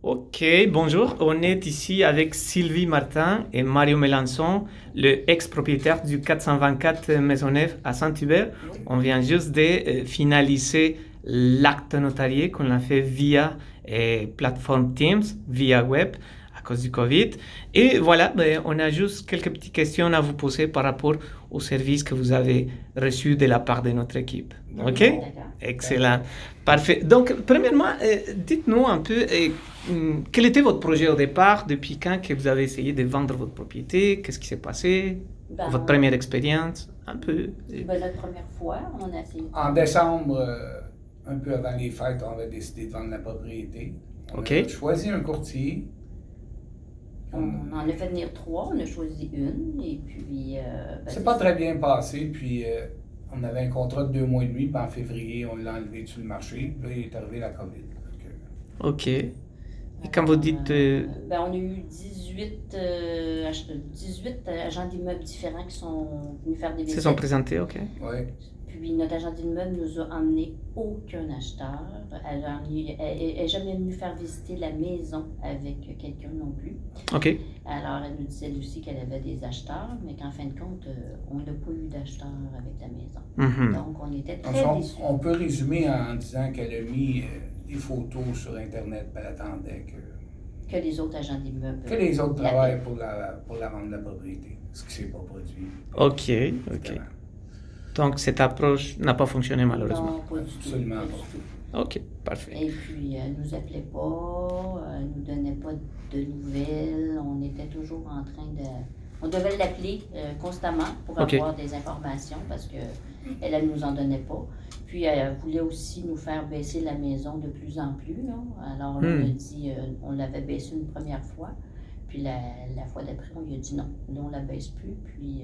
Ok, bonjour. On est ici avec Sylvie Martin et Mario Melançon, le ex-propriétaire du 424 Maisonneuve à Saint-Hubert. Oui. On vient juste de finaliser l'acte notarié qu'on a fait via plateforme Teams, via web, à cause du Covid. Et voilà, on a juste quelques petites questions à vous poser par rapport au service que vous avez reçu de la part de notre équipe. Ok? D'accord. Excellent. Parfait. Donc, premièrement, dites-nous un peu quel était votre projet au départ, depuis quand que vous avez essayé de vendre votre propriété, qu'est-ce qui s'est passé, votre première expérience, un peu. Notre première fois, on a essayé. En décembre, un peu avant les fêtes, on avait décidé de vendre la propriété. On a choisi un courtier. On en a fait venir 3, on a choisi une, et puis... c'est pas très bien passé, puis on avait un contrat de 2 mois et demi, puis en février, on l'a enlevé sur le marché. Là, il est arrivé la COVID. Ok. Et quand vous dites... on a eu 18 agents d'immeubles différents qui sont venus faire des visites. Se sont présentés, ok. Oui. Puis notre agent d'immeuble nous a emmené aucun acheteur. Elle n'est jamais venue faire visiter la maison avec quelqu'un non plus. Ok. Alors, elle nous disait aussi qu'elle avait des acheteurs, mais qu'en fin de compte, on n'a pas eu d'acheteurs avec la maison. Mm-hmm. Donc, on était très déçus. On peut résumer en disant qu'elle a mis des photos sur Internet, puis elle attendait que les autres agents d'immeuble... Que les autres travaillent pour la vente de la propriété, ce qui ne s'est pas produit. Ok, ok. Donc, cette approche n'a pas fonctionné malheureusement. Non, pas du tout. Absolument pas. Ok, parfait. Et puis, elle ne nous appelait pas, elle ne nous donnait pas de nouvelles. On était toujours en train de... On devait l'appeler constamment pour avoir des informations parce qu'elle ne nous en donnait pas. Puis, elle voulait aussi nous faire baisser la maison de plus en plus. Là. Alors, on a dit, on l'avait baissé une première fois. Puis, la fois d'après, on lui a dit non. Là, on ne la baisse plus. Puis,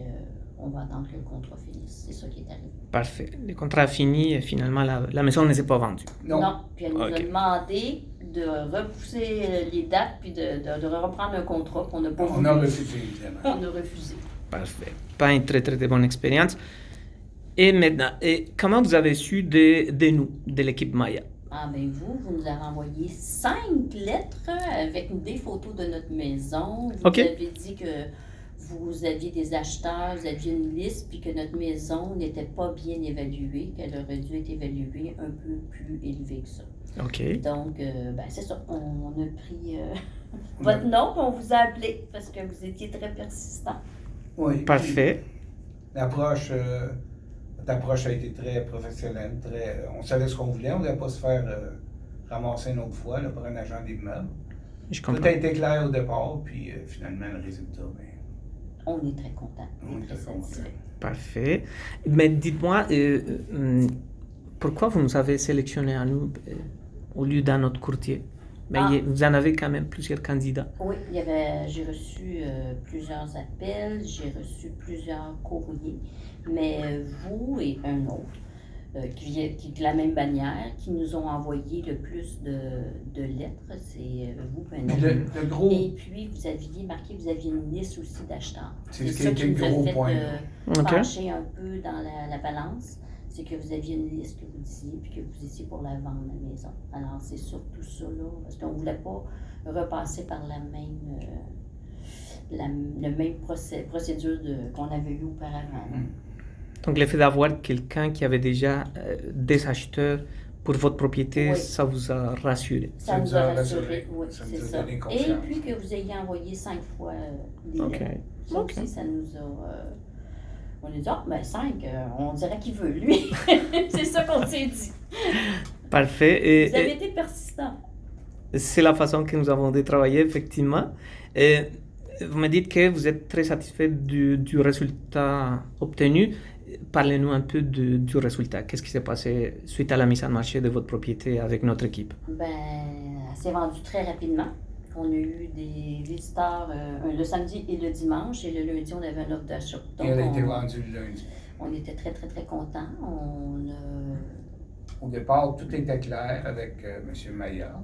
on va attendre que le contrat finisse. C'est ça qui est arrivé. Parfait. Le contrat a fini et finalement, la maison ne s'est pas vendue. Non. Puis, elle nous a demandé de repousser les dates puis de reprendre un contrat qu'on n'a pas voulu. On a refusé, évidemment. On a refusé. Parfait. Pas une très, très bonne expérience. Et maintenant, comment vous avez su de nous, de l'équipe Maya? Vous nous avez envoyé 5 lettres avec des photos de notre maison. Vous avez dit que vous aviez des acheteurs, vous aviez une liste, puis que notre maison n'était pas bien évaluée, qu'elle aurait dû être évaluée un peu plus élevée que ça. OK. Donc, c'est ça. On a pris votre nom, puis on vous a appelé parce que vous étiez très persistant. Oui. Parfait. L'approche a été très professionnelle. On savait ce qu'on voulait. On ne voulait pas se faire ramasser une autre fois là, par un agent d'immeuble. Tout a été clair au départ, puis finalement, le résultat, on est très contents. On est très contents. Parfait. Mais dites-moi, pourquoi vous nous avez sélectionné à nous au lieu d'un autre courtier? Mais vous en avez quand même plusieurs candidats. Oui, j'ai reçu plusieurs appels, j'ai reçu plusieurs courriers, mais vous et un autre, qui est de la même bannière, qui nous ont envoyé le plus de lettres, c'est vous et un autre. Le gros... Et puis, vous aviez une liste aussi d'acheteurs. C'est ce qui était le gros point. Pencher un peu dans la balance. C'est que vous aviez une liste que vous disiez, puis que vous étiez pour la vendre, la maison. Alors, c'est surtout ça, là, parce qu'on ne voulait pas repasser par la même procédure qu'on avait eue auparavant. Donc, le fait d'avoir quelqu'un qui avait déjà des acheteurs pour votre propriété, ça vous a rassuré? Ça nous a rassuré, oui, c'est ça. Et puis que vous ayez envoyé 5 fois des lettres. Ça aussi, ça nous a... On a dit, 5, on dirait qu'il veut, lui. C'est ça qu'on s'est dit. Parfait. Vous avez été persistant. C'est la façon que nous avons de travailler, effectivement. Vous me dites que vous êtes très satisfait du résultat obtenu. Parlez-nous un peu du résultat. Qu'est-ce qui s'est passé suite à la mise en marché de votre propriété avec notre équipe? Elle s'est vendue très rapidement. On a eu des visiteurs le samedi et le dimanche, et le lundi, on avait un offre d'achat. Et elle a été vendue le lundi. On était très, très, très contents. Au départ, tout était clair avec M. Maillard.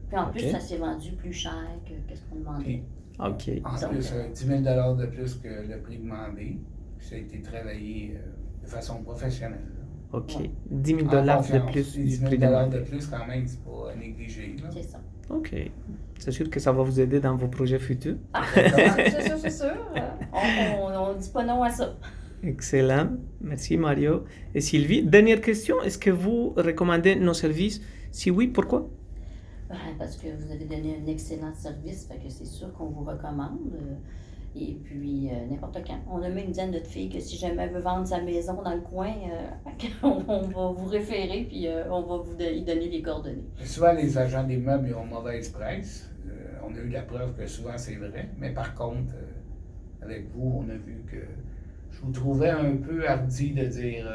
Puis en plus, ça s'est vendu plus cher que ce qu'on demandait. En plus, 10 000 $ de plus que le prix demandé. Ça a été travaillé de façon professionnelle. OK. 10 000 $ de plus. 10 000 $ de plus, quand même, c'est pas négligé. C'est ça. OK. C'est sûr que ça va vous aider dans vos projets futurs. Ah, c'est sûr. On ne dit pas non à ça. Excellent. Merci Mario. Et Sylvie, dernière question. Est-ce que vous recommandez nos services? Si oui, pourquoi? Parce que vous avez donné un excellent service, fait que c'est sûr qu'on vous recommande. Et puis, n'importe quand. On a mis une dizaine de filles que si jamais elle veut vendre sa maison dans le coin, on va vous référer, puis on va vous y donner les coordonnées. Souvent, les agents des meubles ont mauvaise presse. On a eu la preuve que souvent, c'est vrai. Mais par contre, avec vous, on a vu que je vous trouvais un peu hardi de dire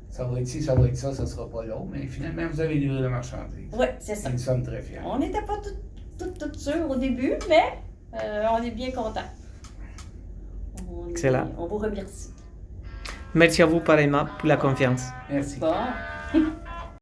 ça va être ci, ça va être ça sera pas l'autre. Mais finalement, vous avez livré la marchandise. Oui, c'est ça. Nous sommes très fiers. On n'était pas tout sûrs au début, mais on est bien contents. Excellent. On vous remercie. Merci à vous pareillement pour la confiance. Merci. Bon.